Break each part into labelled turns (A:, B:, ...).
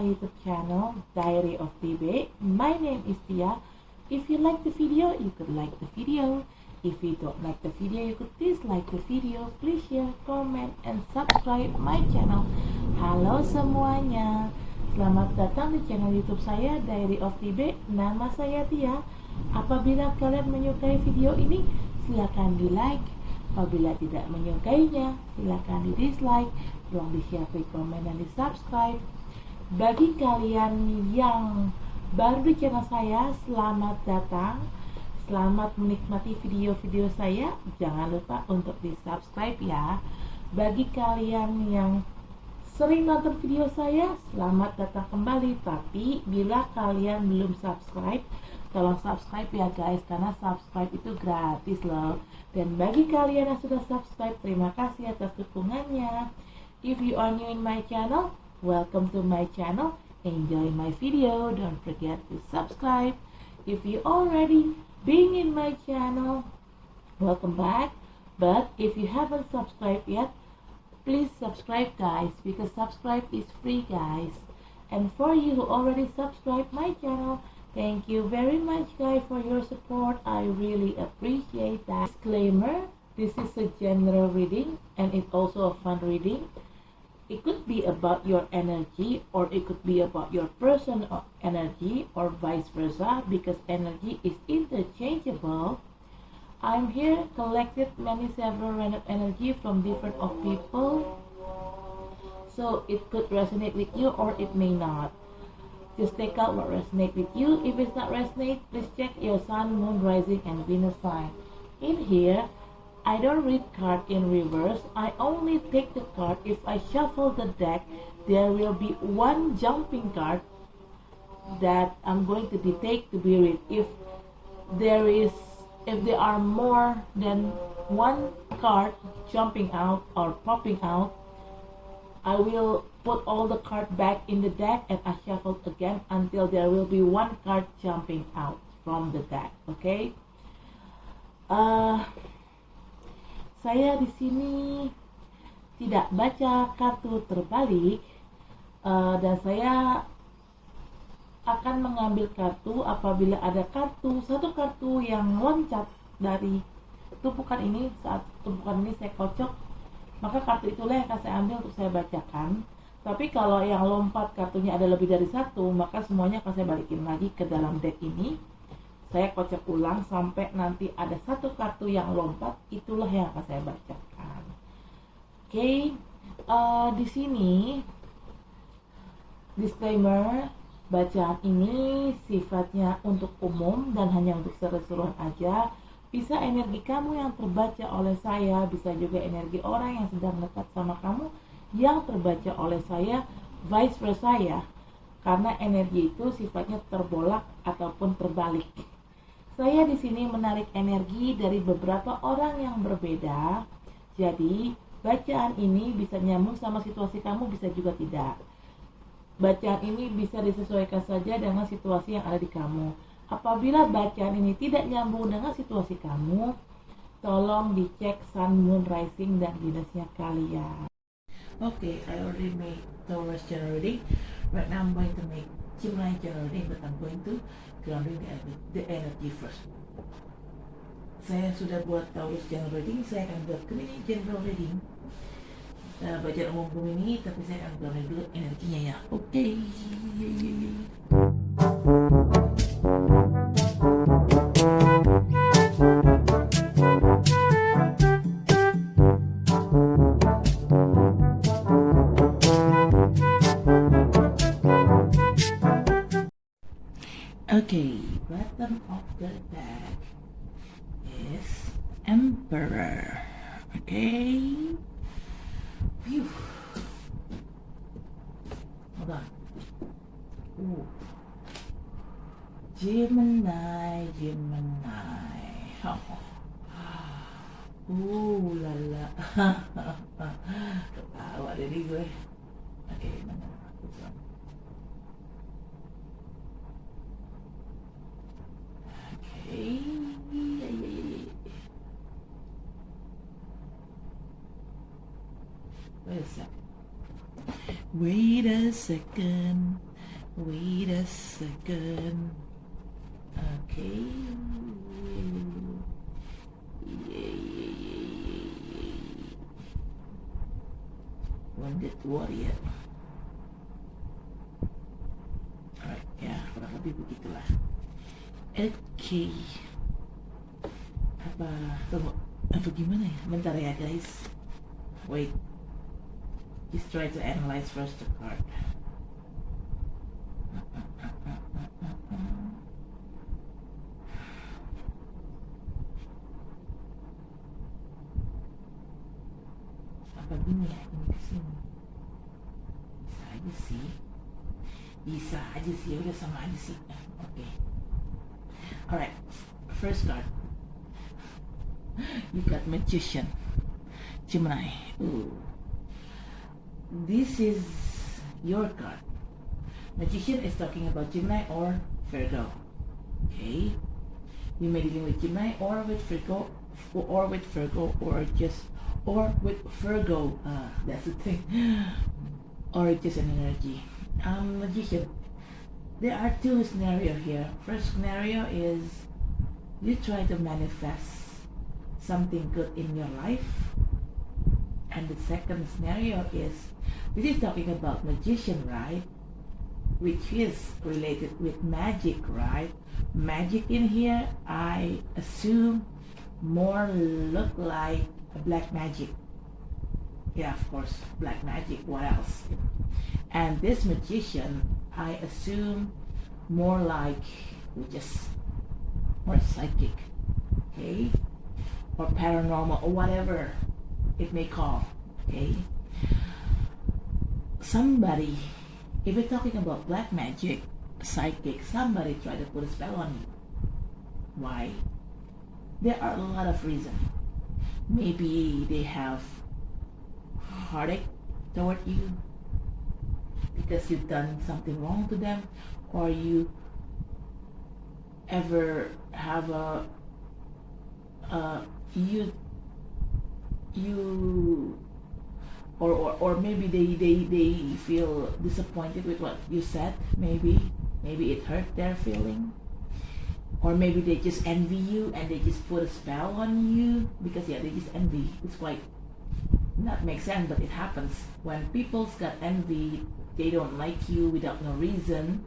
A: YouTube channel Diary of TB. My name is Tia. If you like the video, you could like the video. If you don't like the video, you could dislike the video. Please share, comment, and subscribe my channel. Halo semuanya, selamat datang di channel YouTube saya Diary of TB. Nama saya Tia. Apabila kalian menyukai video ini, silakan di like. Apabila tidak menyukainya, silakan di dislike. Tolong di share, di komen, dan di subscribe. Bagi kalian yang baru di channel saya, selamat datang. Selamat menikmati video-video saya. Jangan lupa untuk di subscribe ya. Bagi kalian yang sering nonton video saya, selamat datang kembali. Tapi bila kalian belum subscribe, tolong subscribe ya guys, karena subscribe itu gratis loh. Dan bagi kalian yang sudah subscribe, terima kasih atas dukungannya. If you are new in my channel, welcome to my channel. Enjoy my video. Don't forget to subscribe. If you already been in my channel, welcome back. But if you haven't subscribed yet, please subscribe guys, because subscribe is free guys. And for you who already subscribed my channel, thank you very much guys for your support. I really appreciate that. Disclaimer, this is a general reading and it's also a fun reading. It could be about your energy, or it could be about your personal energy, or vice versa, because energy is interchangeable. I'm here collected several random energy from different of people, so it could resonate with you or it may not. Just take out what resonates with you. If it's not resonate, please check your sun, moon, rising, and Venus sign. In here, I don't read card in reverse. I only take the card. If I shuffle the deck, there will be one jumping card that I'm going to take to be read. If there are more than one card jumping out or popping out, I will put all the cards back in the deck and I shuffle again until there will be one card jumping out from the deck. Okay? Saya di sini tidak baca kartu terbalik, dan saya akan mengambil kartu apabila ada satu kartu yang loncat dari tumpukan ini. Saat tumpukan ini saya kocok, maka kartu itulah yang akan saya ambil untuk saya bacakan. Tapi kalau yang lompat kartunya ada lebih dari satu, maka semuanya akan saya balikin lagi ke dalam deck ini. Saya kocok ulang sampai nanti ada satu kartu yang lompat, itulah yang akan saya bacakan. Oke, di sini disclaimer, bacaan ini sifatnya untuk umum dan hanya untuk seru-seruan aja. Bisa energi kamu yang terbaca oleh saya, bisa juga energi orang yang sedang dekat sama kamu yang terbaca oleh saya, vice versa ya. Karena energi itu sifatnya terbolak ataupun terbalik. Saya di sini menarik energi dari beberapa orang yang berbeda. Jadi, bacaan ini bisa nyambung sama situasi kamu, bisa juga tidak. Bacaan ini bisa disesuaikan saja dengan situasi yang ada di kamu. Apabila bacaan ini tidak nyambung dengan situasi kamu, tolong dicek sun, moon, rising, dan Venusnya kalian. Okay, I already made Taurus general reading. Right now I'm going to make Gemini general reading, but I'm going to grounding the energy first. Saya sudah buat Taurus general reading, saya akan buat Gemini general reading. Bacaan umum Gemini, tapi saya akan grounding dulu energinya ya. Oke. Okay, bottom of the deck is Emperor. Okay. Phew. Hold on. Ooh. Gemini. Oh. Lala. Ketawa dari gue. Oke, mana? Wait a second. Wait a second. Okay. Wounded warrior. Alright, ya kurang lebih begitulah. Okay. Apa gimana ya? Bentar ya guys. Wait. Just try to analyze first the card. Apa gini ya? Ini kesini. Bisa aja sih. Udah sama aja sih. Okay. Alright. First card. You got Magician. Gemini. Ooh. This is your card. Magician is talking about Gemini or Virgo. Okay. You may be dealing with Gemini or with Virgo, or with Virgo, or with Virgo. That's the thing. Or just an energy. Magician. There are two scenarios here. First scenario is you try to manifest something good in your life. And the second scenario is, this is talking about magician, right? Which is related with magic, right? Magic in here, I assume, more look like a black magic. Yeah, of course, black magic, what else? And this magician, I assume, more like, just more psychic, okay? Or paranormal, or whatever it may call, okay? Somebody, if we're talking about black magic, psychic, somebody tried to put a spell on you. Why? There are a lot of reasons. Maybe they have heartache toward you because you've done something wrong to them, or you ever have or maybe they feel disappointed with what you said. Maybe it hurt their feeling, or maybe they just envy you and they just put a spell on you because they just envy. It's quite not make sense, but it happens when people's got envy. They don't like you without no reason,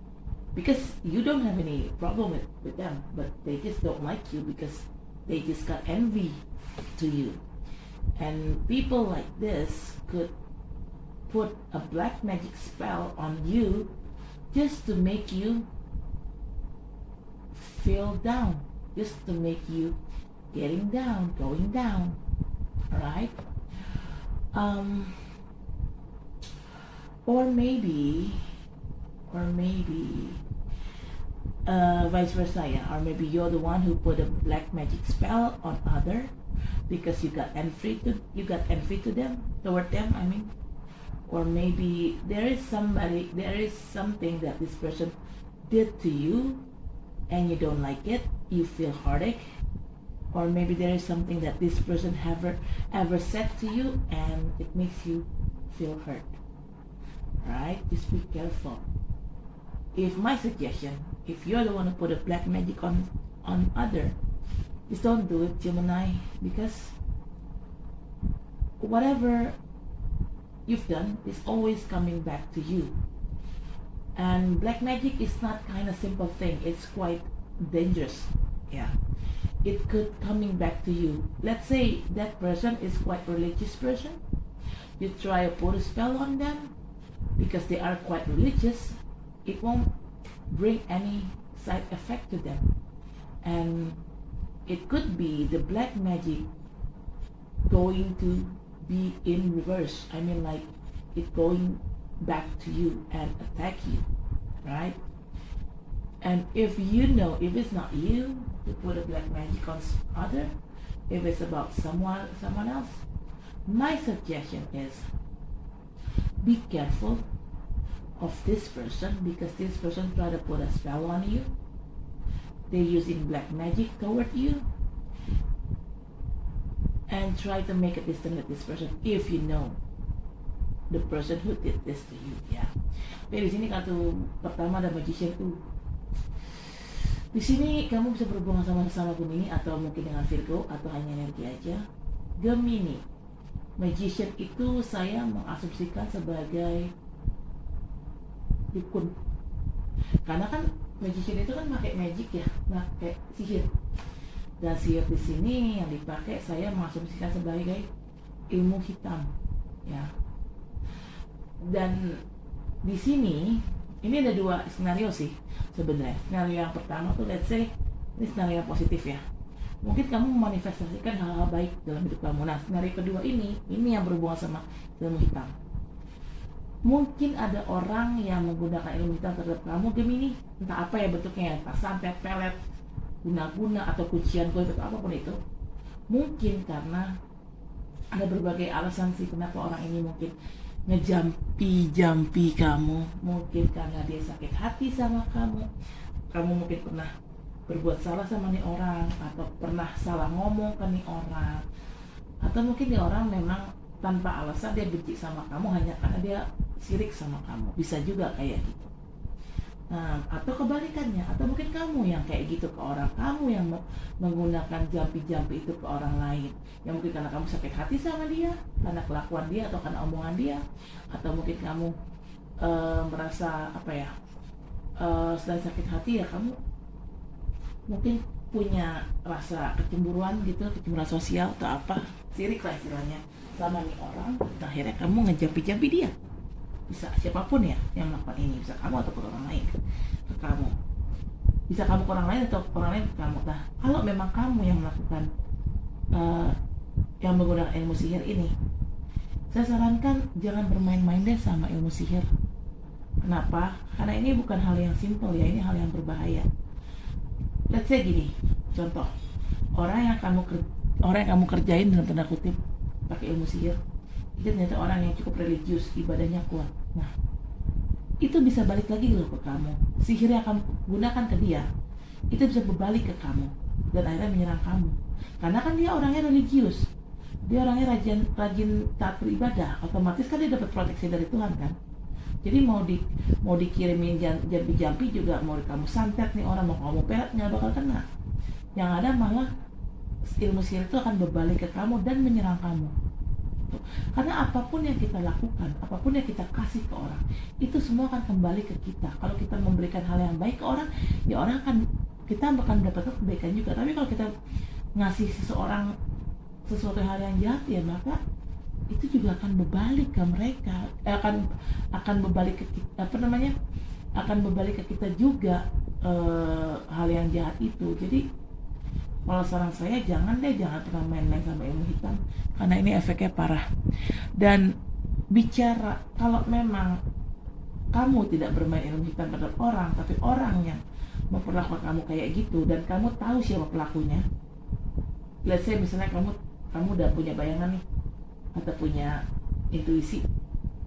A: because you don't have any problem with them, but they just don't like you because they just got envy to you. And people like this could put a black magic spell on you just to make you feel down, just to make you getting down, going down. Alright? Or maybe vice versa, yeah. Or maybe you're the one who put a black magic spell on other because you got envy to them, toward them, I mean. Or maybe there is something that this person did to you and you don't like it, you feel heartache. Or maybe there is something that this person ever said to you and it makes you feel hurt. Right? Just be careful. If my suggestion, if you're the one who put a black magic on other, just don't do it, Gemini, because whatever you've done is always coming back to you. And black magic is not kind of simple thing. It's quite dangerous. Yeah. It could coming back to you. Let's say that person is quite religious person. You try to put a spell on them because they are quite religious. It won't bring any side effect to them. And it could be the black magic going to be in reverse. I mean, like it going back to you and attack you, right? And if you know, if it's not you to put a black magic on other, if it's about someone else, my suggestion is be careful of this person, because this person try to put a spell on you. They're using black magic toward you, and try to make a distance with this person if you know. the person who did this to you, ya. Oke, di sini kartu pertama ada Magician tuh. Di sini kamu bisa berhubungan sama Gemini atau mungkin dengan Virgo atau hanya energi aja. Gemini, Magician itu saya mengasumsikan sebagai dukun. Karena kan Magician itu kan pakai magic ya, pakai sihir. Dan sihir di sini yang dipakai saya mengasumsikan sebagai ilmu hitam, ya. Dan di sini ini ada dua skenario sih sebenarnya. Skenario yang pertama tuh let's say ini skenario yang positif ya. Mungkin kamu memanifestasikan hal-hal baik dalam hidup kamu. Nah, skenario kedua ini yang berhubungan sama ilmu hitam. Mungkin ada orang yang menggunakan ilmu hitam terhadap kamu Gemini, entah apa ya bentuknya, entah santet, pelet, guna-guna atau kuncian goib atau apapun itu. Mungkin karena ada berbagai alasan sih kenapa orang ini mungkin ngejampi kamu. Mungkin karena dia sakit hati sama kamu mungkin pernah berbuat salah sama nih orang, atau pernah salah ngomong ke nih orang, atau mungkin nih orang memang tanpa alasan dia benci sama kamu hanya karena dia sirik sama kamu. Bisa juga kayak gitu. Nah, atau kebalikannya, atau mungkin kamu yang kayak gitu ke orang, kamu yang menggunakan jampi-jampi itu ke orang lain, yang mungkin karena kamu sakit hati sama dia, karena kelakuan dia atau karena omongan dia, atau mungkin kamu merasa selain sakit hati ya kamu mungkin punya rasa kecemburuan gitu, kecemburuan sosial atau apa, sirik lah istilahnya sama nih orang. Akhirnya kamu ngejampi-jampi dia. Bisa siapapun ya yang melakukan ini, bisa kamu atau orang lain ke kamu, bisa kamu ke orang lain atau orang lain ke kamu. Nah, kalau memang kamu yang melakukan yang menggunakan ilmu sihir ini, saya sarankan jangan bermain-main deh sama ilmu sihir. Kenapa? Karena ini bukan hal yang simple ya, ini hal yang berbahaya. Let's say gini, contoh orang yang kamu kerjain dalam tanda kutip pakai ilmu sihir, dia ternyata orang yang cukup religius, ibadahnya kuat. Nah, itu bisa balik lagi loh ke kamu. Sihir yang kamu gunakan ke dia, itu bisa berbalik ke kamu dan akhirnya menyerang kamu. Karena kan dia orangnya religius, dia orangnya rajin taat beribadah, otomatis kan dia dapat proteksi dari Tuhan kan. Jadi mau dikirimin jampi-jampi juga, mau kamu santet nih orang, mau kamu pelet, nggak bakal kena. Yang ada malah ilmu sihir itu akan berbalik ke kamu dan menyerang kamu. Karena apapun yang kita lakukan, apapun yang kita kasih ke orang, itu semua akan kembali ke kita. Kalau kita memberikan hal yang baik ke orang, ya kita akan mendapatkan kebaikan juga. Tapi kalau kita ngasih seseorang sesuatu hal yang jahat, ya maka itu juga akan berbalik ke mereka, akan berbalik ke kita, akan berbalik ke kita juga hal yang jahat itu. Jadi kalau saran saya jangan pernah main-main sama ilmu hitam, karena ini efeknya parah. Dan bicara kalau memang kamu tidak bermain ilmu hitam terhadap orang, tapi orang yang memperlakukan kamu kayak gitu dan kamu tahu siapa pelakunya. Let's say misalnya kamu udah punya bayangan nih, atau punya intuisi,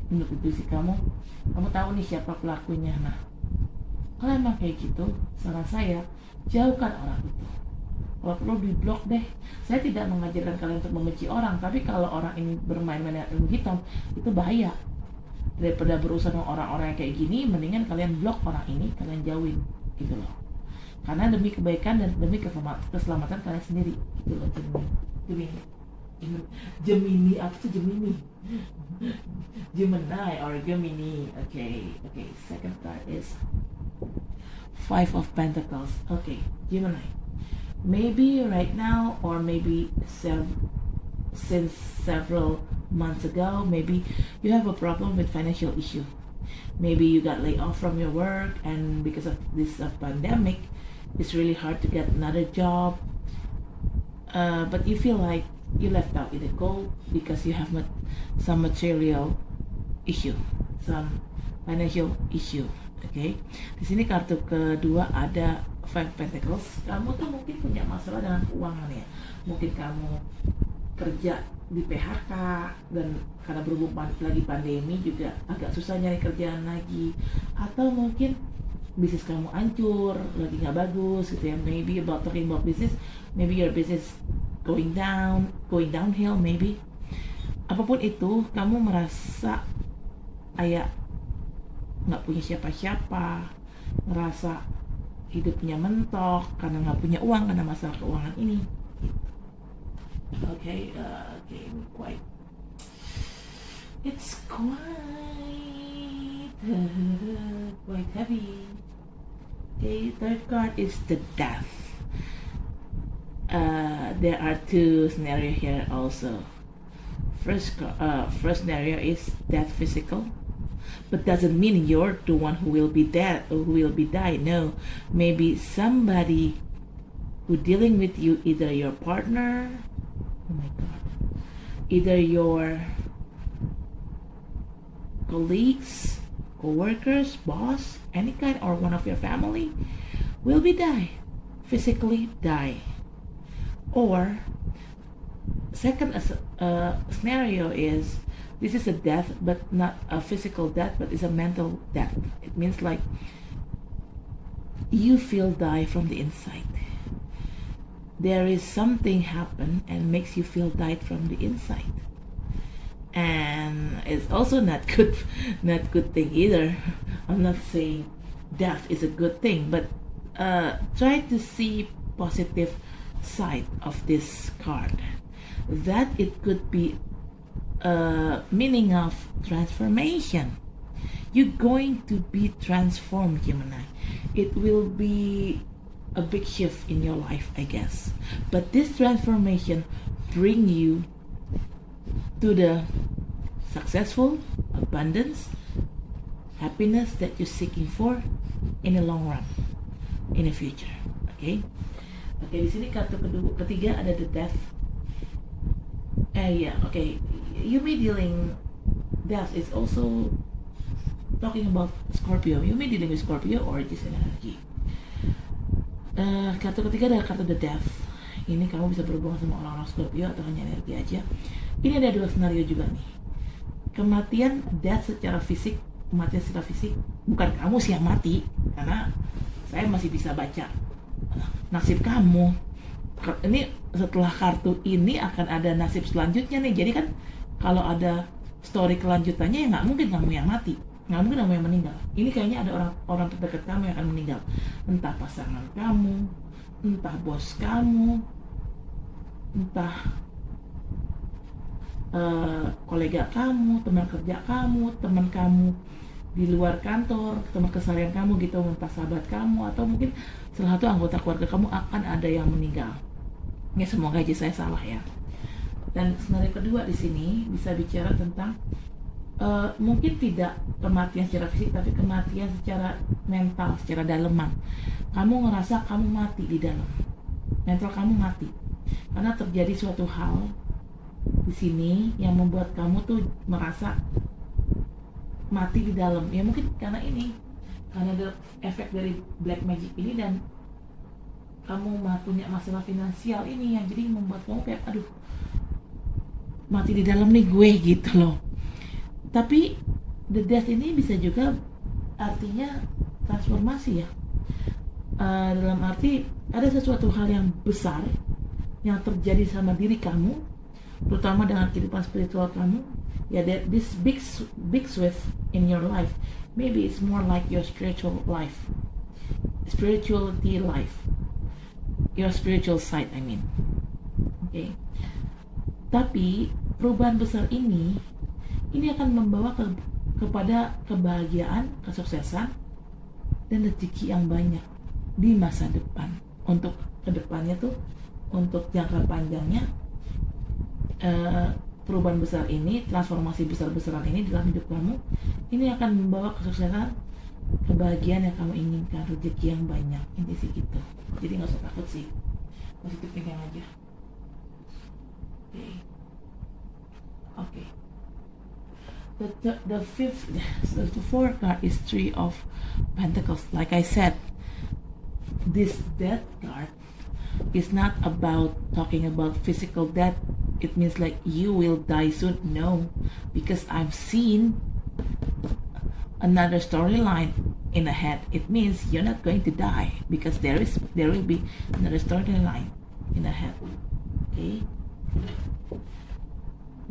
A: menurut intuisi kamu tahu nih siapa pelakunya. Nah, kalau emang kayak gitu, saran saya jauhkan orang itu. Kalau perlu di-blok deh. Saya tidak mengajarkan kalian untuk membenci orang, tapi kalau orang ini bermain-main dengan ilmu hitam, itu bahaya. Daripada berurusan dengan orang-orang yang kayak gini, mendingan kalian blok orang ini, kalian jauhin gitu loh. Karena demi kebaikan dan demi keselamatan kalian sendiri gitu loh. Gemini apa tuh Gemini? Gemini or Gemini. Okay. Second card is Five of Pentacles. Okay, Gemini. Maybe right now, or maybe since several months ago, maybe you have a problem with financial issue. Maybe you got laid off from your work, and because of this pandemic, it's really hard to get another job. But you feel like you left out in the cold because you have some material issue, some financial issue. Okay, di sini kartu kedua ada Five Pentacles. Kamu tuh mungkin punya masalah dengan keuangan ya. Mungkin kamu kerja di PHK dan karena berhubung lagi pandemi juga agak susah nyari kerjaan lagi. Atau mungkin bisnis kamu hancur, lagi nggak bagus gitu ya. Maybe talking about business, maybe your business going downhill maybe. Apapun itu, kamu merasa kayak nggak punya siapa-siapa, ngerasa hidupnya mentok karena nggak punya uang karena masalah keuangan ini. Okay, it's quite heavy. Okay, third card is the death. There are two scenarios here also. First scenario is death physical, but doesn't mean you're the one who will be dead or who will be die. No, maybe somebody who dealing with you, either your partner, oh my god, either your colleagues, co-workers, boss, any kind, or one of your family will be die, physically die. Or second scenario is this is a death, but not a physical death, but it's a mental death. It means like you feel die from the inside. There is something happen and makes you feel died from the inside, and it's also not good thing either. I'm not saying death is a good thing, but try to see positive side of this card, that it could be a meaning of transformation. You're going to be transformed, Gemini. It will be a big shift in your life, I guess, but this transformation bring you to the successful abundance, happiness that you're seeking for in the long run, in the future. Okay. Di sini kartu ketiga ada the death. You may dealing death is also talking about Scorpio. You may dealing with Scorpio or just energy. Kartu ketiga adalah kartu the death. Ini kamu bisa berhubungan sama orang-orang Scorpio atau hanya energi aja. Ini ada dua skenario juga nih. Kematian, death secara fisik, kematian secara fisik. Bukan kamu sih yang mati, karena saya masih bisa baca nasib kamu. Ini setelah kartu ini akan ada nasib selanjutnya nih. Jadi kan kalau ada story kelanjutannya ya nggak mungkin kamu yang mati, nggak mungkin kamu yang meninggal. Ini kayaknya ada orang terdekat kamu yang akan meninggal, entah pasangan kamu, entah bos kamu, entah kolega kamu, teman kerja kamu, teman kamu di luar kantor, teman keseharian kamu gitu, entah sahabat kamu, atau mungkin salah satu anggota keluarga kamu akan ada yang meninggal. Ya semoga aja saya salah ya. Dan skenario kedua di sini bisa bicara tentang mungkin tidak kematian secara fisik, tapi kematian secara mental, secara daleman. Kamu ngerasa kamu mati di dalam, mental kamu mati karena terjadi suatu hal di sini yang membuat kamu tuh merasa mati di dalam. Ya mungkin karena ada efek dari black magic ini, dan kamu punya masalah finansial ini yang jadi membuat kamu kayak aduh mati di dalam nih gue gitu loh. Tapi the death ini bisa juga artinya transformasi ya, dalam arti ada sesuatu hal yang besar yang terjadi sama diri kamu, terutama dengan kehidupan spiritual kamu. Yeah, this big shift in your life. Maybe it's more like your spirituality life, your spiritual side, I mean. Okay. Tapi perubahan besar ini akan membawa kepada kebahagiaan, kesuksesan, dan rezeki yang banyak di masa depan. Untuk kedepannya tuh, untuk jangka panjangnya, perubahan besar ini, transformasi besar-besaran ini dalam hidup kamu, ini akan membawa kesuksesan, kebahagiaan yang kamu inginkan, rezeki yang banyak. Ini sih gitu. Jadi nggak usah takut sih, positif thinking aja. Okay. The fourth card is Three of Pentacles. Like I said, this death card is not about talking about physical death. It means like you will die soon. No, because I've seen another storyline in the head. It means you're not going to die, because there will be another storyline in the head. Okay.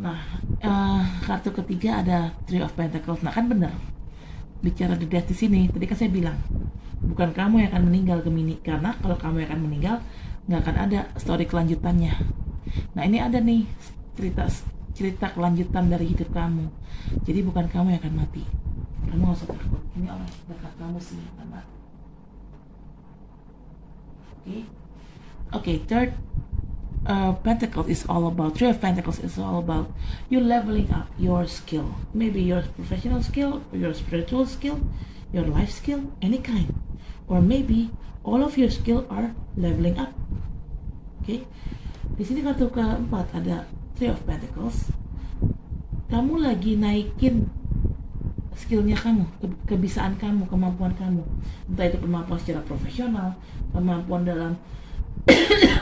A: Nah, kartu ketiga ada Three of Pentacles. Nah, kan bener bicara the death di sini. Tadi kan saya bilang bukan kamu yang akan meninggal, Gemini, karena kalau kamu yang akan meninggal nggak akan ada story kelanjutannya. Nah, ini ada nih cerita kelanjutan dari hidup kamu. Jadi bukan kamu yang akan mati. Kamu nggak usah takut. Ini orang dekat kamu sih yang akan mati. Okay, third Pentacles is all about, Three of Pentacles is all about you leveling up your skill. Maybe your professional skill, or your spiritual skill, your life skill, any kind. Or maybe all of your skill are leveling up. Okay, di sini kartu keempat ada Three of Pentacles. Kamu lagi naikin skillnya kamu, kebisaan kamu, kemampuan kamu. Entah itu kemampuan secara profesional, kemampuan dalam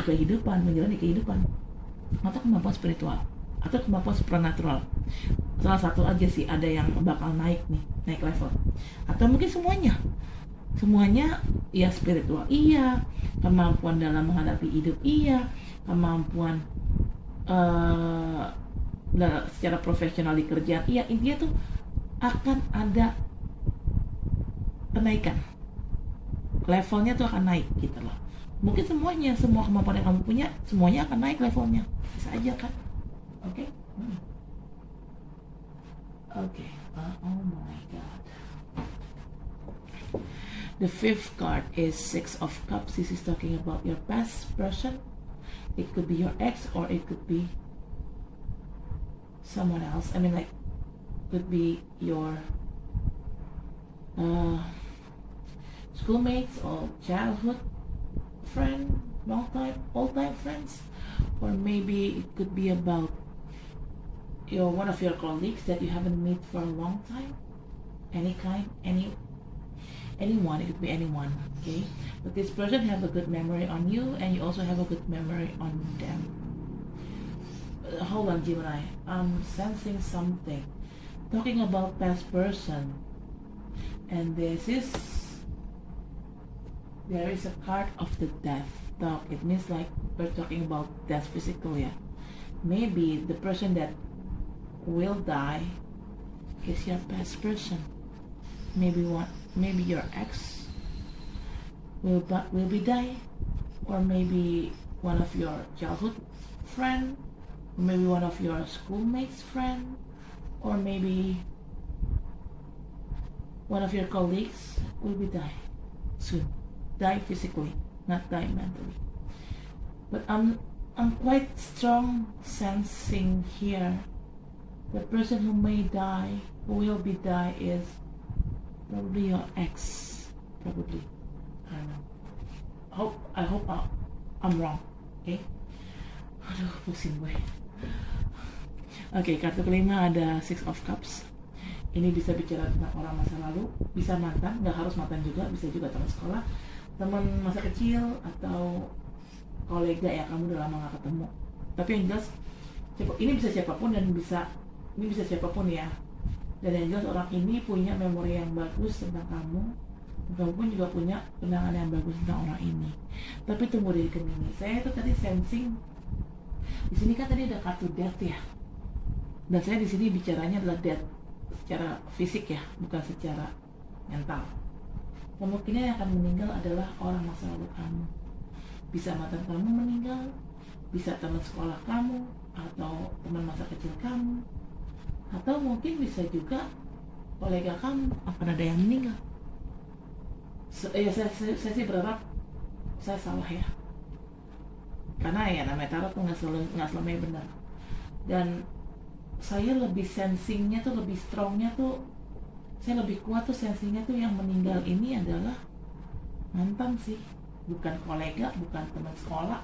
A: kehidupan, menjalani kehidupan, atau kemampuan spiritual, atau kemampuan supernatural. Salah satu aja sih ada yang bakal naik nih, naik level. Atau mungkin semuanya ya, spiritual iya, kemampuan dalam menghadapi hidup iya, kemampuan secara profesional di kerjaan iya. Intinya tuh akan ada kenaikan, levelnya tuh akan naik gitu loh. Mungkin semua kemampuan yang kamu punya, semuanya akan naik levelnya. Bisa aja kan? Oke? Oke. Oh my god. The fifth card is Six of Cups. This is talking about your past person. It could be your ex, or it could be someone else. I mean, like, could be your schoolmates or childhood friend, all-time friends, or maybe it could be about one of your colleagues that you haven't met for a long time. Any kind, anyone. It could be anyone. Okay, but this person have a good memory on you, and you also have a good memory on them. Hold on, Gemini. I'm sensing something talking about past person, and there is a card of the death talk. It means like we're talking about death physically. Yeah. Maybe the person that will die is your past person. Maybe your ex will be die, or maybe one of your childhood friend, or maybe one of your schoolmates friend, or maybe one of your colleagues will be die soon. Die physically, not die mentally. But I'm quite strong sensing here the person who may die, who will be die, is probably your ex. Probably. I don't know. I hope I'm wrong. Okay? Aduh, pusing gue. Oke, kartu kelima ada Six of Cups. Ini bisa bicara tentang orang masa lalu, bisa mantan, nggak harus mantan juga, bisa juga teman sekolah, teman masa kecil, atau kolega ya kamu udah lama gak ketemu. Tapi yang jelas ini bisa siapapun, dan ini bisa siapapun ya. Dan yang jelas orang ini punya memori yang bagus tentang kamu, dan kamu pun juga punya kenangan yang bagus tentang orang ini. Tapi tunggu dari Gemini. Saya tuh tadi sensing di sini kan tadi ada kartu death ya. Dan saya di sini bicaranya adalah death secara fisik ya, bukan secara mental. Kemungkinan yang akan meninggal adalah orang masa lalu kamu. Bisa mantan kamu meninggal, bisa teman sekolah kamu, atau teman masa kecil kamu, atau mungkin bisa juga kolega kamu akan ada yang meninggal. Saya sih berharap saya salah ya, karena ya namanya tarot tuh nggak selamanya benar. Dan saya lebih sensingnya tuh, lebih strongnya tuh, saya lebih kuat tuh sensingnya tuh yang meninggal ini adalah mantan sih, bukan kolega, bukan teman sekolah,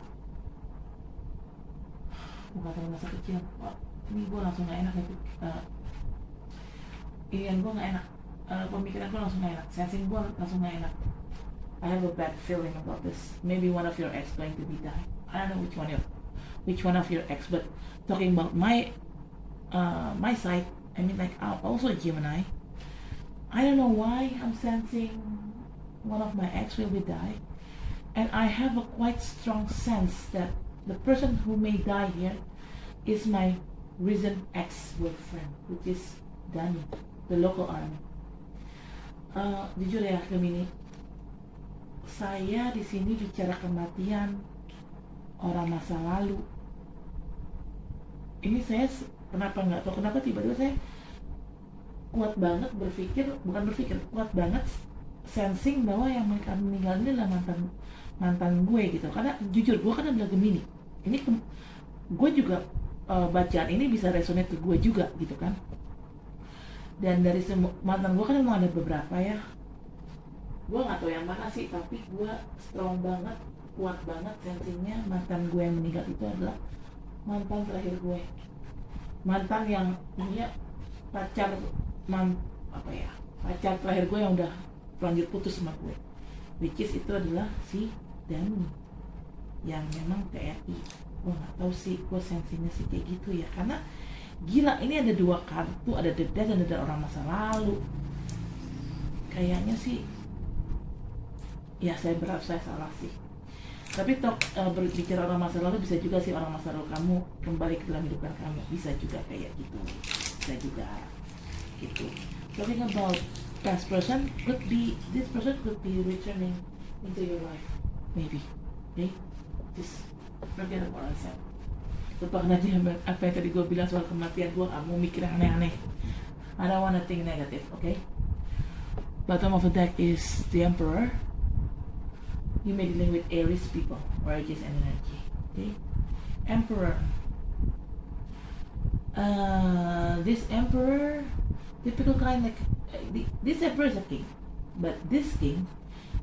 A: bukan teman masa kecil. Wah, ini gue langsung gak enak nih. Irian gue gak enak, pemikiran gue langsung gak enak, sensing gue langsung gak enak. I have a bad feeling about this. Maybe one of your ex going to be die. I don't know which one of your ex, but talking about my side, I mean, like, also Gemini. I don't know why I'm sensing one of my ex will be die, and I have a quite strong sense that the person who may die here is my recent ex-boyfriend, which is Dani, the local army. Jujur ya Gemini, saya di sini bicara kematian orang masa lalu. Ini saya kenapa nggak tahu kenapa tiba-tiba saya kuat banget kuat banget sensing bahwa yang meninggal ini adalah mantan gue gitu. Karena jujur gue kan adalah Gemini. Ini gue juga bacaan ini bisa resonate ke gue juga gitu kan. Dan dari semua mantan gue kan emang ada beberapa ya. Gue nggak tahu yang mana sih, tapi gue strong banget, kuat banget sensingnya mantan gue yang meninggal itu adalah mantan terakhir gue. Mantan yang punya pacar terakhir gue yang udah lanjut putus sama gue, which is itu adalah si Dani yang memang TNI. Gue nggak tahu sih, gue sensingnya sih kayak gitu ya, karena gila ini ada dua kartu, ada The Death dan ada orang masa lalu. Kayaknya sih ya saya salah sih, tapi berbicara orang masa lalu bisa juga sih orang masa lalu kamu kembali ke dalam hidupan kamu, bisa juga kayak gitu, bisa juga gitu. Talking about past person, this person could be returning into your life, maybe. Okay, just forget about what I said. Lupakan aja apa yang tadi gue bilang soal kematian. Gue gak mau mikir yang aneh-aneh. I don't wanna think negative, okay? Bottom of the deck is the Emperor. You may dealing with Aries people or Aries energy, okay? Emperor. This Emperor, typical kind like this Emperor is a king, but this king,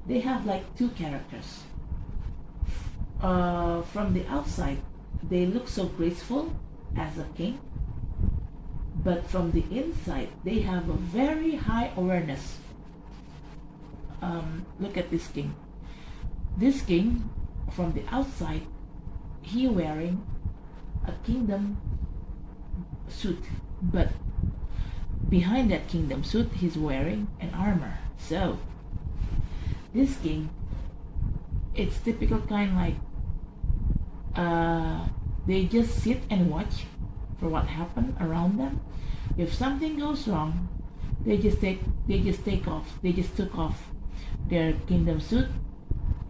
A: they have like two characters. From the outside, they look so graceful as a king, but from the inside, they have a very high awareness. Look at this king. This king, from the outside, he wearing a kingdom suit, but behind that kingdom suit, he's wearing an armor. So, this king, it's typical kind like they just sit and watch for what happened around them. If something goes wrong, they just took off their kingdom suit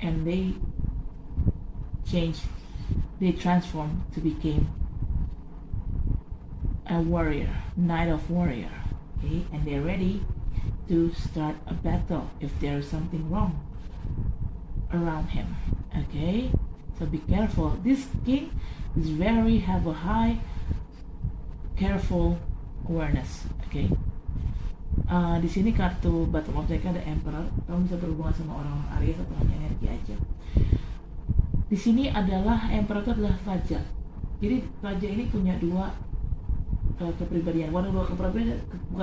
A: and they transform to become a warrior, knight of warrior, okay? And they're ready to start a battle if there is something wrong around him, okay? So be careful. This king is have a high careful awareness, okay? Di sini kartu bottom of deck ada Emperor. Kamu bisa berhubungan sama orang Aries atau hanya energi aja. Di sini adalah Emperor itu adalah raja. Jadi raja ini punya dua kepribadian. Bukan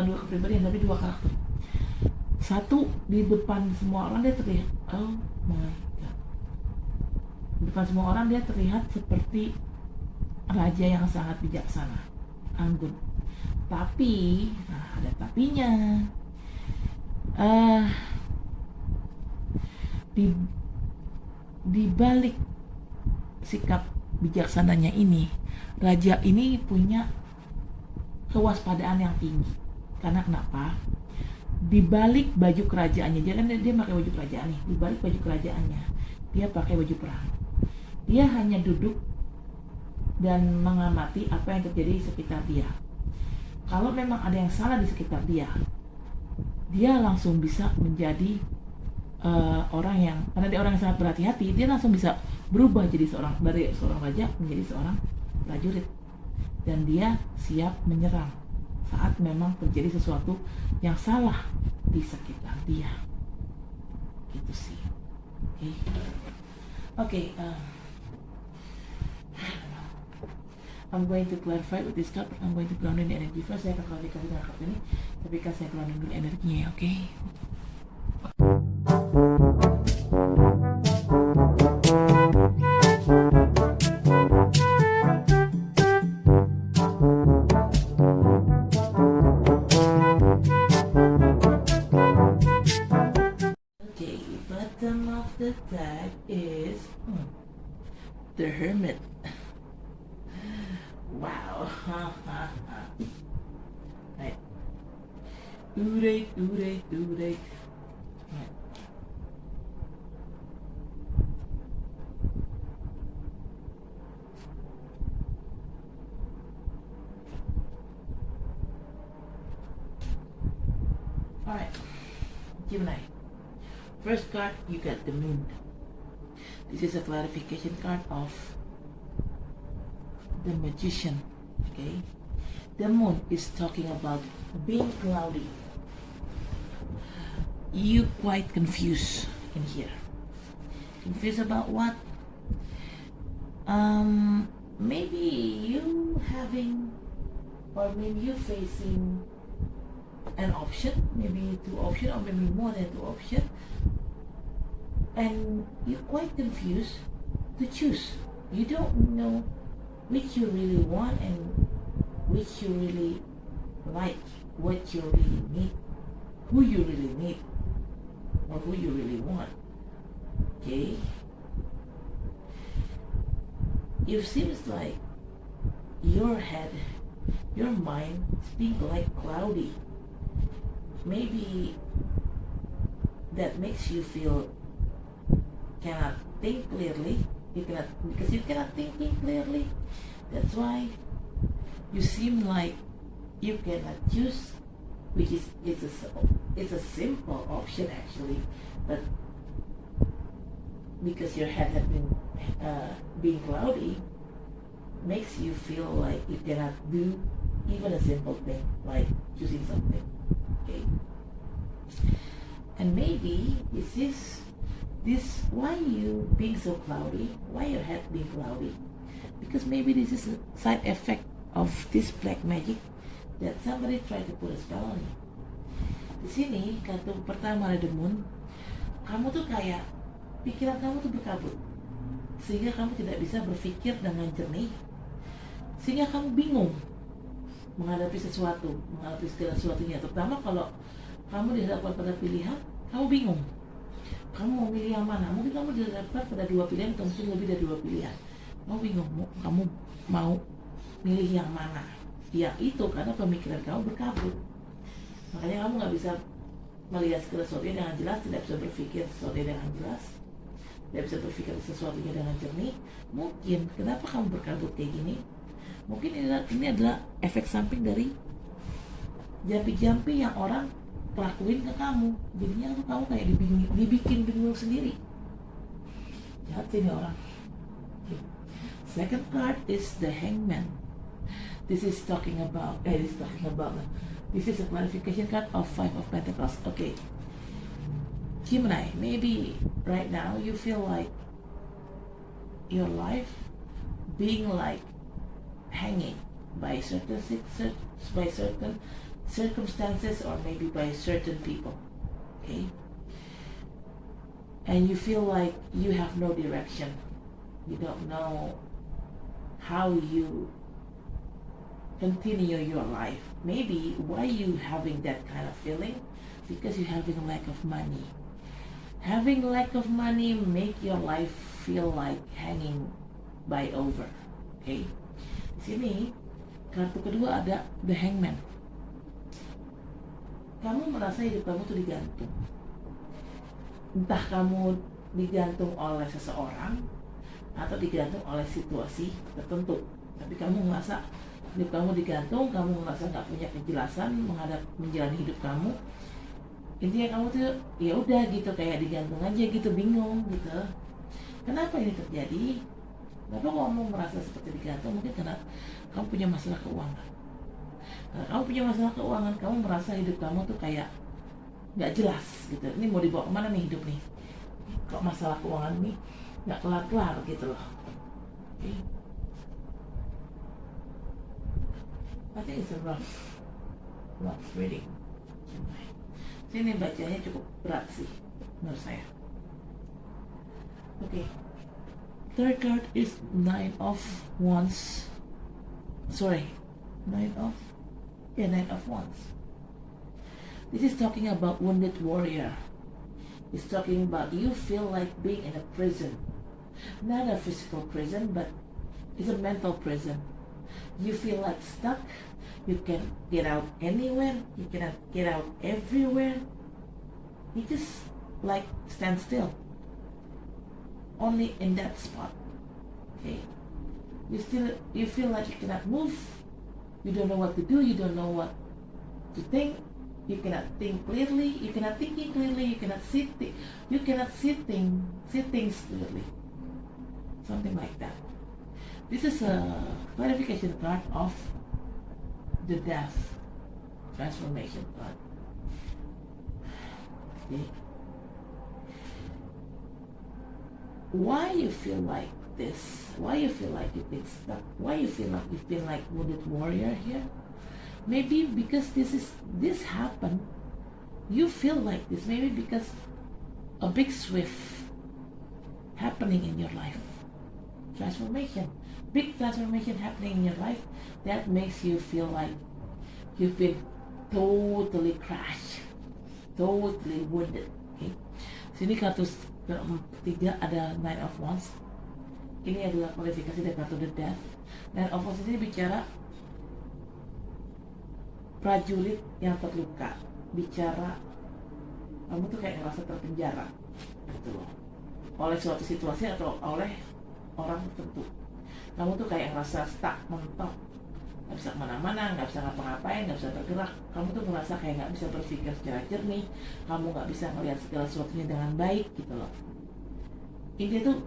A: dua kepribadian, tapi dua karakter. Satu, di depan semua orang dia terlihat, oh my god, di depan semua orang dia terlihat seperti raja yang sangat bijaksana, anggun. Tapi, ada tapinya. Di balik sikap bijaksananya ini, raja ini punya kewaspadaan yang tinggi. Karena kenapa? Di balik baju kerajaannya, dia pakai baju kerajaan nih. Di balik baju kerajaannya, dia pakai baju perang. Dia hanya duduk dan mengamati apa yang terjadi di sekitar dia. Kalau memang ada yang salah di sekitar dia langsung bisa menjadi orang yang, karena dia orang yang sangat berhati-hati, dia langsung bisa berubah dari seorang raja menjadi seorang prajurit, dan dia siap menyerang saat memang terjadi sesuatu yang salah di sekitar dia. Gitu sih. Oke. I'm going to clarify with this card. I'm going to grounding the energy first. Saya akan klarifikasi dengan kartu ini, tapi kan saya grounding dulu energinya ya, oke? Okay, bottom of the deck is the Hermit. Wow. Ha ha ha. Right. Urate. Right. Alright. Gemini. First card, you got the moon. This is a clarification card of the magician. Okay. The moon is talking about being cloudy. You quite confused in here. Confused about what? Maybe you having, or maybe you facing an option, maybe two options, or maybe more than two options, and you're quite confused to choose. You don't know which you really want and which you really like, what you really need, who you really need, or who you really want. Okay? It seems like your head, your mind is being like cloudy. Maybe that makes you feel cannot think clearly. Because you cannot think clearly. That's why you seem like you cannot choose, which is it's a simple option actually, but because your head has been being cloudy, makes you feel like you cannot do even a simple thing like choosing something. Okay, and maybe this why you being so cloudy, why your head being cloudy, because maybe this is a side effect of this black magic that somebody tried to put a spell on you. Di sini kartu pertama ada the moon, kamu tuh kayak pikiran kamu tuh berkabut sehingga kamu tidak bisa berpikir dengan jernih, sehingga kamu bingung menghadapi segala sesuatunya. Terutama kalau kamu dihadapkan pada pilihan, kamu bingung. Kamu mau milih yang mana? Mungkin kamu dihadapkan pada dua pilihan, atau mungkin lebih dari dua pilihan. Kamu bingung, kamu mau milih yang mana? Ya itu karena pemikiran kamu berkabut. Makanya kamu nggak bisa melihat segala sesuatunya dengan jelas, tidak bisa berpikir sesuatu dengan jelas, tidak bisa berpikir sesuatunya dengan jernih. Mungkin kenapa kamu berkabut kayak gini? Mungkin ini adalah efek samping dari jampi-jampi yang orang lakuin ke kamu. Jadinya kamu kayak dibikin bingung sendiri. Jahat sih ini orang. Second card is the Hangman. This is talking about this is a clarification card of Five of Pentacles. Okay, Gemini, maybe right now you feel like your life being like hanging by certain circumstances, or maybe by certain people. Okay, and you feel like you have no direction. You don't know how you continue your life. Maybe why you having that kind of feeling? Because you're having lack of money. Having lack of money make your life feel like hanging by over. Okay, di sini kartu kedua ada the Hangman. Kamu merasa hidup kamu tuh digantung. Entah kamu digantung oleh seseorang atau digantung oleh situasi tertentu. Tapi kamu merasa hidup kamu digantung, kamu merasa nggak punya kejelasan menjalani hidup kamu. Intinya kamu tuh ya udah gitu kayak digantung aja gitu, bingung gitu. Kenapa ini terjadi? Kenapa kamu merasa seperti digantung? Mungkin karena kamu punya masalah keuangan. Karena kamu punya masalah keuangan, kamu merasa hidup kamu tuh kayak nggak jelas gitu. Ini mau dibawa kemana nih hidup nih? Kok masalah keuangan nih nggak kelar-kelar gitu loh. Okay. I think it's a rough reading. Sini bacanya cukup berat sih menurut saya. Okay. Third card is Nine of Wands. Nine of Wands. This is talking about wounded warrior. It's talking about you feel like being in a prison. Not a physical prison, but it's a mental prison. You feel like stuck. You can get out anywhere. You cannot get out everywhere. You just like stand still. Only in that spot. Okay. You feel like you cannot move. You don't know what to do. You don't know what to think. You cannot think clearly. You cannot think clearly. You cannot you cannot see things clearly. Something like that. This is a clarification card of the death transformation card. Okay. Why you feel like this? Why you feel like you've been stuck? Why you feel like you've been like wounded warrior here? Maybe because this happened. You feel like this. Maybe because a big swift happening in your life. Transformation. Big transformation happening in your life that makes you feel like you've been totally crashed, totally wounded. Okay. Sini kartu ketiga ada Nine of Wands. Ini adalah kualifikasi dari kartu The Death. Nine of Wands ini bicara prajurit yang terluka, bicara kamu tuh kayak ngerasa terpenjara gitu loh, oleh suatu situasi atau oleh orang tertentu. Kamu tuh kayak ngerasa stuck, mentok, nggak bisa kemana-mana, nggak bisa ngapa-ngapain, nggak bisa bergerak. Kamu tuh ngerasa kayak nggak bisa berpikir secara jernih, kamu nggak bisa melihat segala sesuatunya dengan baik gitu loh. Ini tuh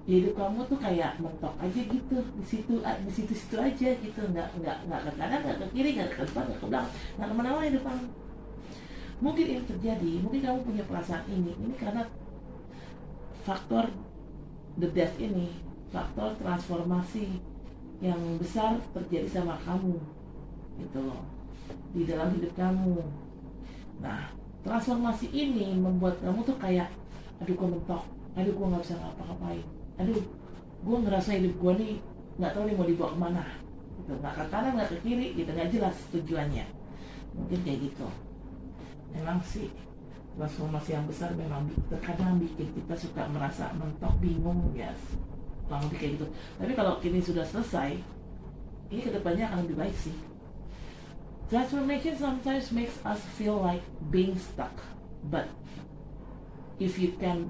A: hidup kamu tuh kayak mentok aja gitu, di situ aja gitu, nggak ke kanan, nggak ke kiri, nggak ke depan, nggak ke belakang, nggak kemana-mana hidup kamu. Mungkin ini terjadi, mungkin kamu punya perasaan ini karena faktor the death ini, faktor transformasi yang besar terjadi sama kamu gitu loh, di dalam hidup kamu. Nah, transformasi ini membuat kamu tuh kayak, aduh gue mentok, aduh gue nggak bisa ngapa-ngapain, aduh gue ngerasa hidup gue nih nggak tahu nih mau dibawa kemana gitu, nggak ke kanan nggak ke kiri gitu, nggak jelas tujuannya. Mungkin kayak gitu. Memang sih transformasi yang besar memang terkadang bikin kita suka merasa mentok, bingung, ya kurang lebih kayak gitu. Tapi kalau kini sudah selesai, ini kedepannya akan lebih baik sih. Transformation sometimes makes us feel like being stuck, but if you can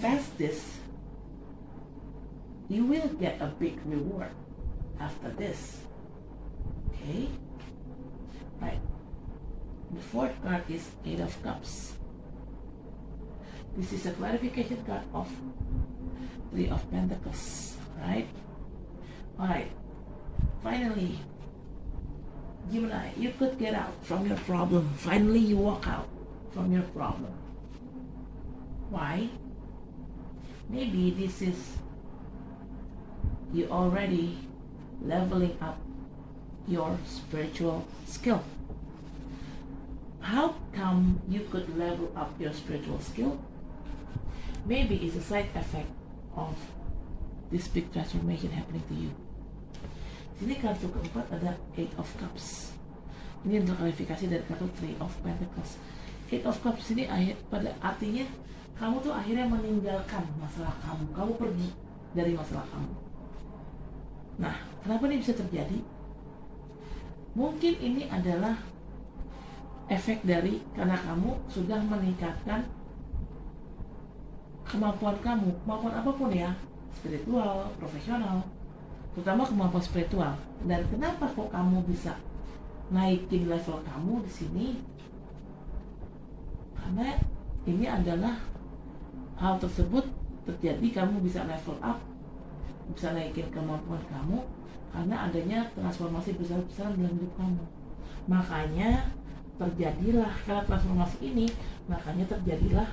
A: pass this, you will get a big reward after this. Okay? Right. The fourth card is Eight of Cups. This is a clarification card of Three of Pentacles, right? Alright. Finally, Gemini, you could get out from your problem. Finally, you walk out from your problem. Why? Maybe this is you already leveling up your spiritual skill. How come you could level up your spiritual skill? Maybe it's a side effect of this big transformation happening to you. Sini kartu keempat ada Eight of Cups. Ini adalah klarifikasi dari kartu Three of Pentacles. Eight of Cups ini pada artinya kamu tuh akhirnya meninggalkan masalah kamu. Kamu pergi dari masalah kamu. Nah, kenapa ini bisa terjadi? Mungkin ini adalah efek dari karena kamu sudah meningkatkan kemampuan kamu, kemampuan apapun ya, spiritual, profesional, terutama kemampuan spiritual. Dan kenapa kok kamu bisa naikin level kamu di sini? Karena ini adalah hal tersebut terjadi, kamu bisa level up, bisa naikin kemampuan kamu karena adanya transformasi besar-besaran dalam hidup kamu. Makanya terjadilah, karena transformasi ini, makanya terjadilah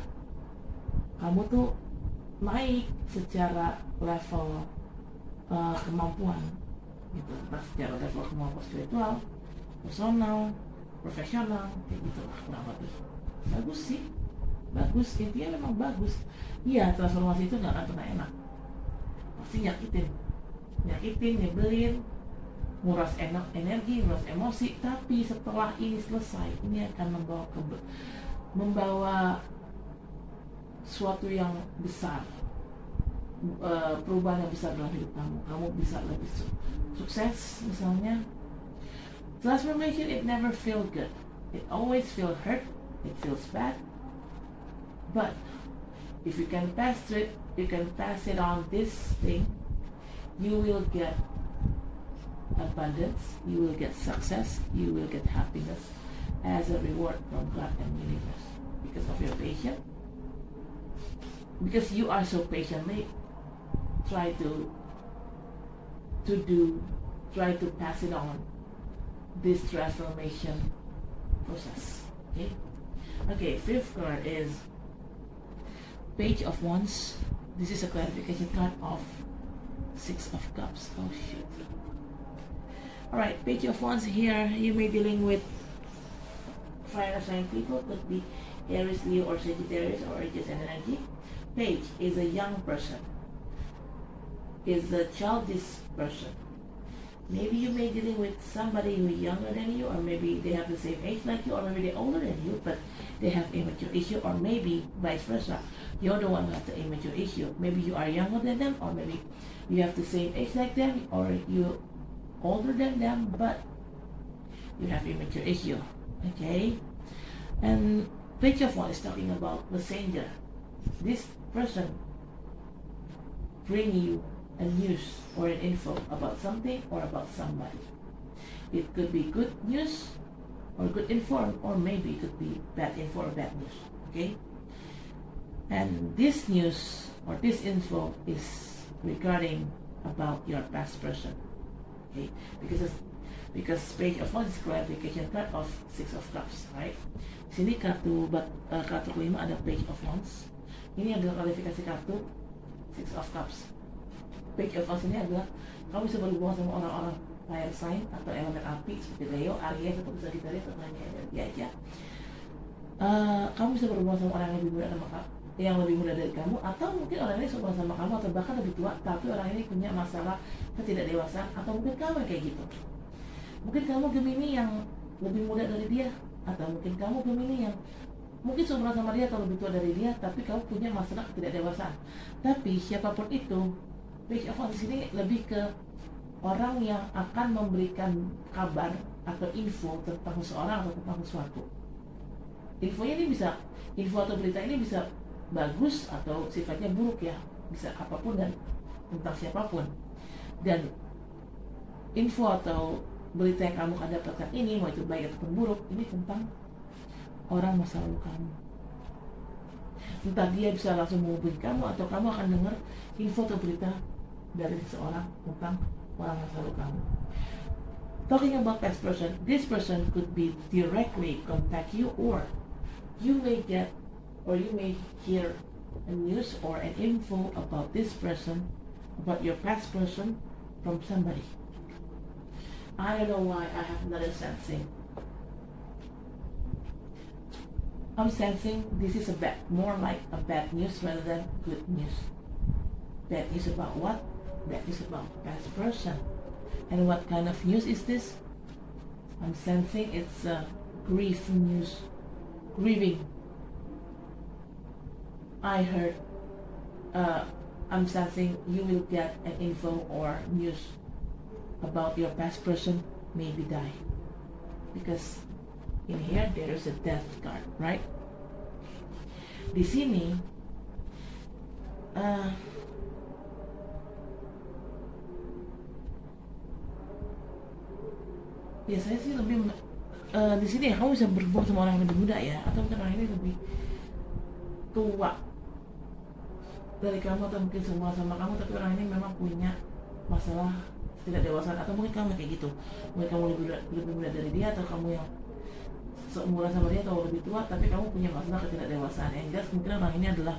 A: kamu tuh naik secara level kemampuan gitu, entah secara level kemampuan spiritual, personal, profesional, kayak gitu lah kurang lebih. Bagus sih, bagus, intinya memang bagus. Iya, transformasi itu nggak akan pernah enak, pasti nyakitin, nyebelin, nguras energi, nguras emosi. Tapi setelah ini selesai, ini akan membawa suatu yang besar perubahan yang besar dalam hidup kamu. Kamu bisa lebih sukses misalnya. Transformation, it never feel good. It always feel hurt. It feels bad. But if you can pass through it, you can pass it on this thing, you will get abundance, you will get success, you will get happiness as a reward from God and universe because of your patience. Because you are so patiently try to pass it on this transformation process. Okay, fifth card is Page of Wands. This is a clarification card of Six of Cups. Oh shit. Alright, Page of Wands here, you may be dealing with fire sign people, could be Aries, Leo, or Sagittarius, or Aries energy. Page is a young person, is a childish person. Maybe you may be dealing with somebody who is younger than you, or maybe they have the same age like you, or maybe they're older than you, but they have immature issue, or maybe vice versa. You're the one who has the immature issue. Maybe you are younger than them, or maybe you have the same age like them, or you're older than them, but you have immature issue. Okay? And Page of Wands is talking about messenger. This person bring you a news or an info about something or about somebody. It could be good news or good info, or maybe it could be bad info or bad news. Okay? And this news or this info is regarding about your past person. Okay? Because Page of Wands is clarification card of Six of Cups, right? Sini kartu kelima ada Page of Wands. Ini adalah klarifikasi kartu Six of Cups. Page of Wands ini adalah kamu bisa berhubungan sama orang-orang fire sign atau elemen api seperti Leo, Aries, atau Sagittarius, atau hanya energi aja. Kamu bisa berhubungan sama orang yang lebih muda dari kamu, atau mungkin orang ini seumuran sama kamu, atau bahkan lebih tua, tapi orang ini punya masalah ketidakdewasaan, atau mungkin kamu kayak gitu. Mungkin kamu Gemini yang lebih muda dari dia, atau mungkin kamu Gemini yang mungkin seumuran sama dia atau lebih tua dari dia, tapi kamu punya masalah ketidakdewasaan. Tapi siapapun itu, Page of Wands di sini lebih ke orang yang akan memberikan kabar atau info tentang seseorang atau tentang sesuatu. Infonya ini bisa, info atau berita ini bisa bagus atau sifatnya buruk ya, bisa apapun dan tentang siapapun. Dan info atau berita yang kamu akan dapatkan ini, mau itu baik ataupun buruk, ini tentang orang masa lalu kamu. Entah dia bisa langsung menghubungi kamu, atau kamu akan dengar info atau berita dari seseorang tentang orang masa lalu kamu. Talking about past person, this person could be directly contact you, or you may get, or you may hear a news or an info about this person, about your past person, from somebody. I don't know why I have another sensing. I'm sensing this is more like a bad news rather than good news. Bad news about what? Bad news about past person. And what kind of news is this? I'm sensing it's a grief news. Grieving. I heard, I'm sensing you will get an info or news about your past person maybe die. Because in here there is a death card, right? Di sini biasanya sih lebih di sini ya kamu bisa berhubung sama orang yang lebih muda ya, atau mungkin orang ini lebih tua dari kamu, atau mungkin semua sama kamu, tapi orang ini memang punya masalah tidak dewasa, atau mungkin kamu kayak gitu, mungkin kamu lebih muda dari dia, atau kamu yang seumuran sama dia atau lebih tua, tapi kamu punya masalah ketidakdewasaan. Yang jelas mungkin orang ini adalah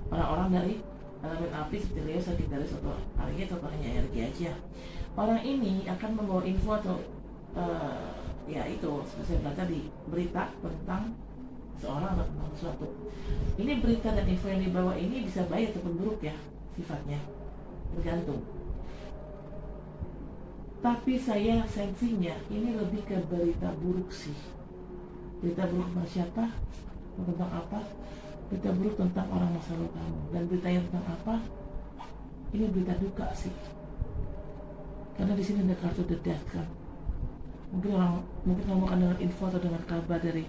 A: orang-orang dari elemen api seperti Leo, Sagittarius, atau Aries, atau hanya energi aja. Orang ini akan membawa info atau ya itu seperti saya bilang tadi, berita tentang seorang atau tentang sesuatu. Ini berita dan info yang dibawa ini bisa baik ataupun buruk ya sifatnya, tergantung. Tapi saya sensinya ini lebih ke berita buruk sih. Berita buruk tentang siapa? Tentang apa? Berita buruk tentang orang masa lalu kamu. Dan beritanya tentang apa? Ini berita duka sih, karena di sini ada kartu the death kan. Mungkin kamu akan dengar info atau dengar kabar dari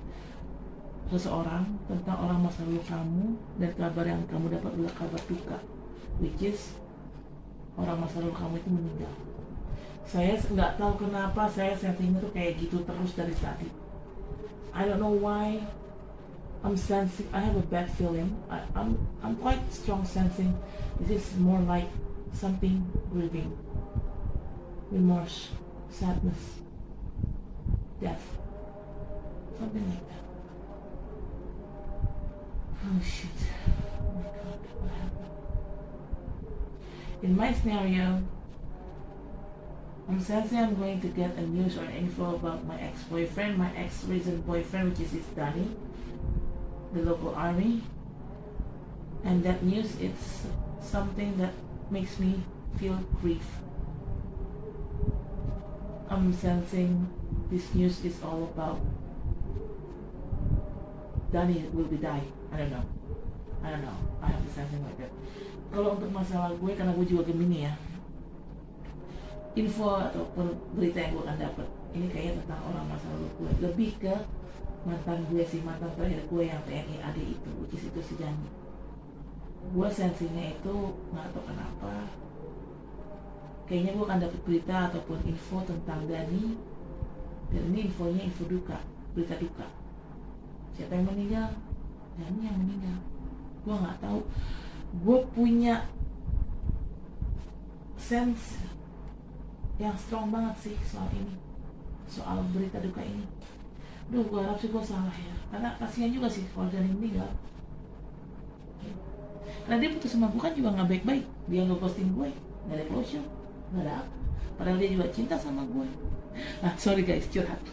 A: seseorang tentang orang masa lalu kamu, dan kabar yang kamu dapat adalah kabar duka, which is orang masa lalu kamu itu meninggal. Saya nggak tahu kenapa saya sensingnya tuh kayak gitu terus dari tadi. I don't know why. I'm sensing. I have a bad feeling. I'm quite strong sensing. This is more like something grieving, remorse, sadness, death, something like that. Oh shit! Oh my god, what happened? In my scenario, I'm sensing I'm going to get a news or info about my ex-boyfriend, my ex-recent boyfriend, which is Danny, the local army. And that news, it's something that makes me feel grief. I'm sensing this news is all about Danny will be die. I don't know. I have the sensing like that. Kalau untuk masalah gue, karena gue juga Gemini ya, info ataupun berita yang gue akan dapat ini kayaknya tentang orang masa lalu gue, lebih ke mantan gue sih, mantan terakhir gue yang TNI AD itu, which is itu si Dani. Gue sensinya itu nggak tahu kenapa, kayaknya gue akan dapat berita ataupun info tentang Dani, dan ini infonya info duka, berita duka. Siapa yang meninggal? Dani yang meninggal. Gue nggak tahu. Gue punya sense yang strong banget sih soal ini, soal berita duka ini. Duh, gue harap sih gue salah ya, karena kasihan juga sih kalau Dani meninggal. Karena dia putus sama gue kan juga nggak baik-baik, dia nggak posting gue, nggak ada closure, nggak ada apa. Padahal dia juga cinta sama gue. Ah, sorry guys, curhat.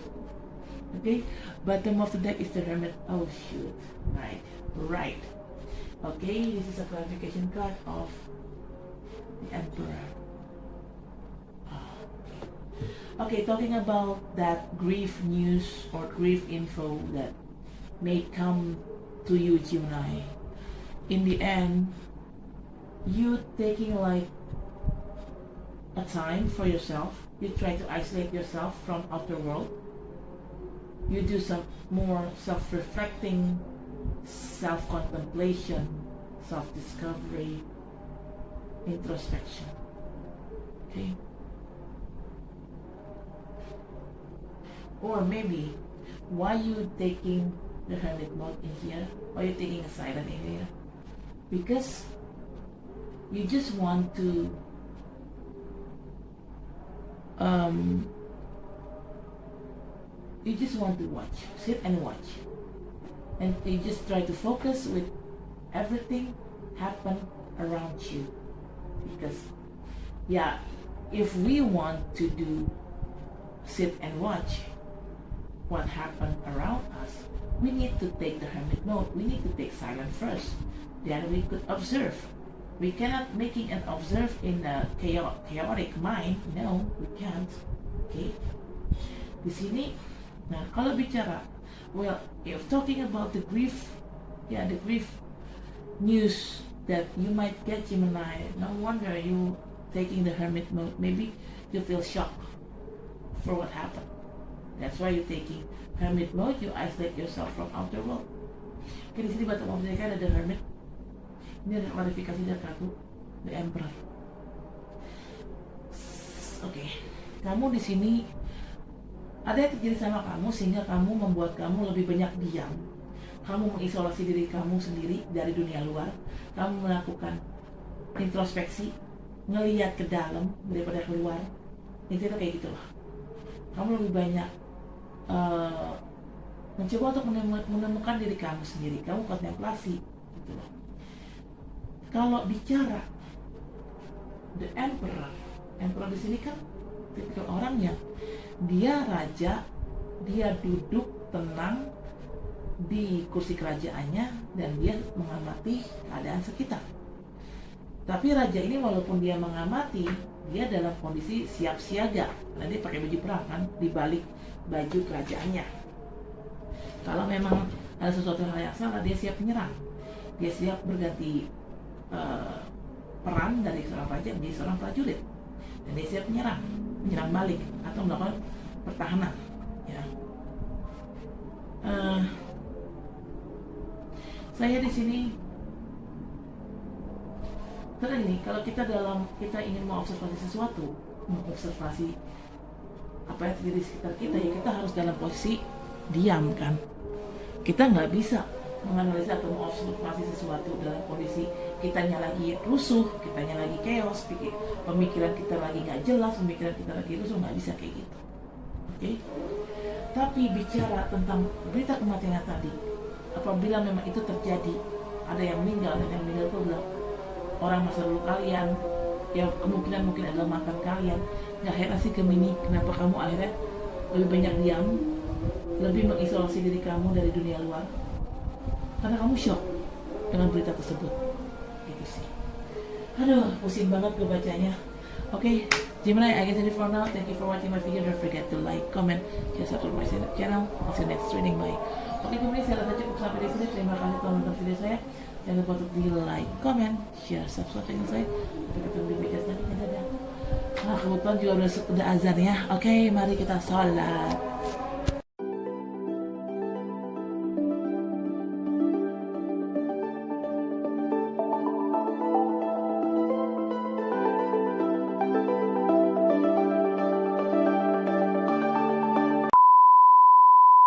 A: Okay, bottom of the deck is the Hermit. Oh shoot, right. Okay, this is a clarification card of the Emperor. Okay, talking about that grief news or grief info that may come to you, Gemini. In the end, you taking like a time for yourself. You try to isolate yourself from outer world. You do some more self-reflecting, self-contemplation, self-discovery, introspection. Okay? Or maybe, why you taking the Hermit mode in here? Why you taking a silent in here? Because you just want to watch, sit and watch, and you just try to focus with everything happen around you. Because yeah, if we want to do sit and watch what happened around us, we need to take the Hermit mode. We need to take silent first, then we could observe. We cannot making an observe in a chaotic mind. No, we can't. Okay. Di sini, nah kalau bicara, well, if talking about the grief, the grief news that you might get, Gemini, no wonder you taking the Hermit mode. Maybe you feel shocked for what happened. That's why you're taking Hermit mode. You isolate yourself from outer world. Oke, di sini bottom of the deck ada the Hermit. Ini ada klarifikasi dari kartu the Emperor. Oke, kamu di sini ada yang terjadi sama kamu sehingga kamu membuat kamu lebih banyak diam. Kamu mengisolasi diri kamu sendiri dari dunia luar. Kamu melakukan introspeksi, ngelihat ke dalam daripada keluar. Intinya kayak gitu lah. Kamu lebih banyak mencoba untuk menemukan diri kamu sendiri. Kamu kontemplasi gitu loh. Kalau bicara the Emperor di sini kan tipikal orangnya, dia raja, dia duduk tenang di kursi kerajaannya dan dia mengamati keadaan sekitar. Tapi raja ini walaupun dia mengamati, dia dalam kondisi siap siaga. Karena dia pakai baju perang kan, di balik baju kerajaannya. Kalau memang ada sesuatu hal yang salah, dia siap menyerang. Dia siap berganti peran dari seorang raja menjadi seorang prajurit, dan dia siap menyerang balik atau melakukan pertahanan. Ya. Saya di sini karena ini, kalau kita ingin mengobservasi sesuatu, mengobservasi apa yang terjadi di sekitar kita, ya kita harus dalam posisi diam kan. Kita nggak bisa menganalisa atau mengobservasi sesuatu dalam kondisi kitanya lagi rusuh, kitanya lagi chaos, pemikiran kita lagi nggak jelas, pemikiran kita lagi rusuh, nggak bisa kayak gitu. Oke? Tapi bicara tentang berita kematian tadi, apabila memang itu terjadi, ada yang meninggal, dan yang meninggal itu adalah orang masa lalu kalian, yang kemungkinan mungkin adalah mantan kalian. Nggak heran sih Gemini, kenapa kamu akhirnya lebih banyak diam, lebih mengisolasi diri kamu dari dunia luar, karena kamu shock dengan berita tersebut. Gitu sih. Aduh, pusing banget gue bacanya. Oke, Gemini, I guess that's it for now. Thank you for watching my video. Don't forget to like, comment, share, subscribe my channel. I'll see you next reading. Bye. Oke, Gemini, saya rasa cukup sampai di sini. Terima kasih telah menonton video saya. Jangan lupa untuk di like, comment, share, subscribe channel saya. Sampai ketemu di video selanjutnya. Dadah. Kebetulan juga udah azan ya. Oke, mari kita sholat.